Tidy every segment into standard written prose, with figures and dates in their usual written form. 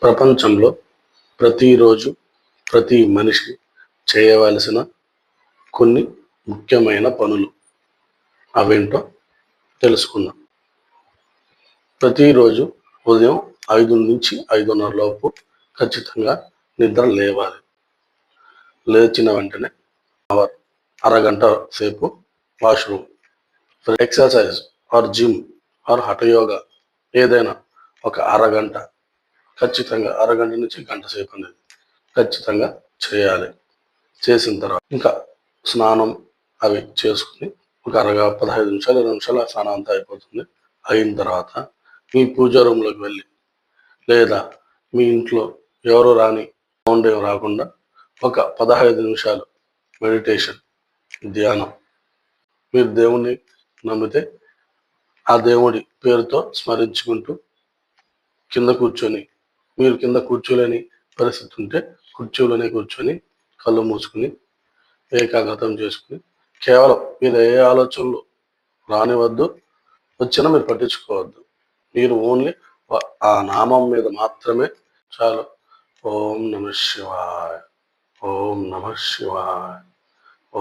ప్రపంచంలో ప్రతిరోజు ప్రతి మనిషి చేయవలసిన కొన్ని ముఖ్యమైన పనులు అవేంటో తెలుసుకుందాం. ప్రతిరోజు ఉదయం 5 నుంచి 5:30 లోపు ఖచ్చితంగా నిద్ర లేవాలి. లేచిన వెంటనే అరగంట సేపు washroom, exercise or gym or hatha yoga ఏదైనా ఒక అరగంట ఖచ్చితంగా, అరగంట నుంచి గంట సేపు అనేది ఖచ్చితంగా చేయాలి. చేసిన తర్వాత ఇంకా స్నానం అవి చేసుకుని ఒక 15 నిమిషాలు 20 నిమిషాలు ఆ స్నానం అంతా అయిపోతుంది. అయిన తర్వాత మీ పూజ రూమ్లోకి వెళ్ళి, లేదా మీ ఇంట్లో ఎవరు రాని సౌండ్ ఏం రాకుండా ఒక 15 నిమిషాలు మెడిటేషన్, ధ్యానం, మీరు దేవుణ్ణి నమ్మితే ఆ దేవుడి పేరుతో స్మరించుకుంటూ కింద కూర్చొని, మీరు కింద కూర్చోలేని పరిస్థితి ఉంటే కుర్చీలోనే కూర్చొని కళ్ళు మూసుకుని ఏకాగ్రతం చేసుకుని కేవలం మీరు ఏ ఆలోచనలు రానివద్దు, వచ్చినా మీరు పట్టించుకోవద్దు. మీరు ఓన్లీ ఆ నామం మీద మాత్రమే చాలు. ఓం నమ శివాయ, ఓం నమ శివాయ,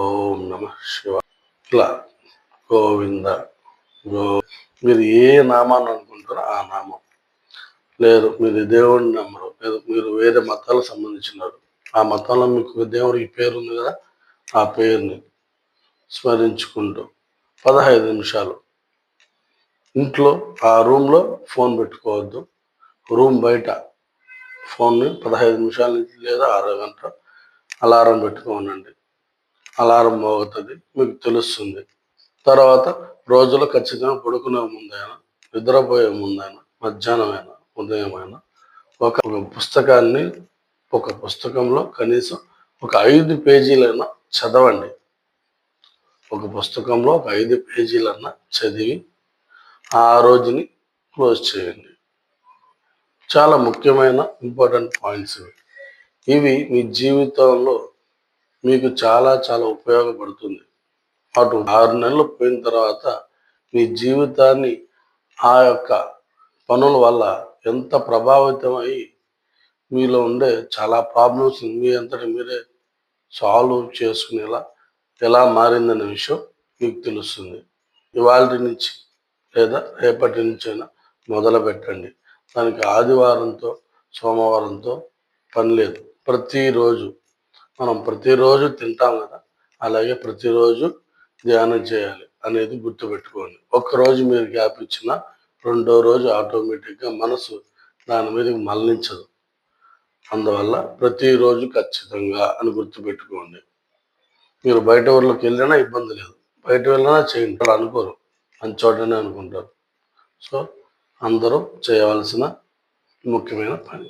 ఓం నమ శివాయ, ఇట్లా గోవింద మీరు ఏ నామాన్ని అనుకుంటారో ఆ నామం. లేదు మీరు దేవుడిని నమ్మరు, లేదు మీరు వేరే మతాలకు సంబంధించినారు, ఆ మతంలో మీకు దేవుడికి పేరు ఉంది కదా, ఆ పేరుని స్మరించుకుంటూ 15 నిమిషాలు ఇంట్లో ఆ రూమ్లో ఫోన్ పెట్టుకోవద్దు. రూమ్ బయట ఫోన్ని 15 నిమిషాల నుంచి లేదా అరగంట అలారం పెట్టుకోనండి. అలారం మోగుతుంది, మీకు తెలుస్తుంది. తర్వాత రోజులో ఖచ్చితంగా పడుకునే ముందైనా, నిద్రపోయే ముందైనా, మధ్యాహ్నమైనా, ఉదయమైనా ఒక పుస్తకంలో కనీసం ఒక 5 పేజీలైనా చదవండి. ఒక పుస్తకంలో ఒక 5 పేజీలన్నా చదివి ఆ రోజుని క్లోజ్ చేయండి. చాలా ముఖ్యమైన ఇంపార్టెంట్ పాయింట్స్ ఇవి. మీ జీవితంలో మీకు చాలా చాలా ఉపయోగపడుతుంది. అటు 6 నెలలు పోయిన తర్వాత మీ జీవితాన్ని ఆ యొక్క పనుల వల్ల ఎంత ప్రభావితమై మీలో ఉండే చాలా ప్రాబ్లమ్స్ మీ అంతటి మీరే సాల్వ్ చేసుకునేలా ఎలా మారిందనే విషయం మీకు తెలుస్తుంది. ఇవాళ నుంచి లేదా రేపటి నుంచైనా మొదలు పెట్టండి. దానికి ఆదివారంతో సోమవారంతో పని లేదు. మనం ప్రతిరోజు తింటాం కదా, అలాగే ప్రతిరోజు ధ్యానం చేయాలి అనేది గుర్తుపెట్టుకోండి. ఒక్కరోజు మీరు గ్యాప్ ఇచ్చినా రెండో రోజు ఆటోమేటిక్గా మనసు దాని మీదకి మళ్ళించదు. అందువల్ల ప్రతిరోజు ఖచ్చితంగా అని గుర్తుపెట్టుకోండి. మీరు బయట ఊర్లోకి వెళ్ళినా ఇబ్బంది లేదు, బయట వెళ్ళినా చేయండి, అనుకోరు, మంచి చోటనే అనుకుంటారు. సో అందరూ చేయవలసిన ముఖ్యమైన పని.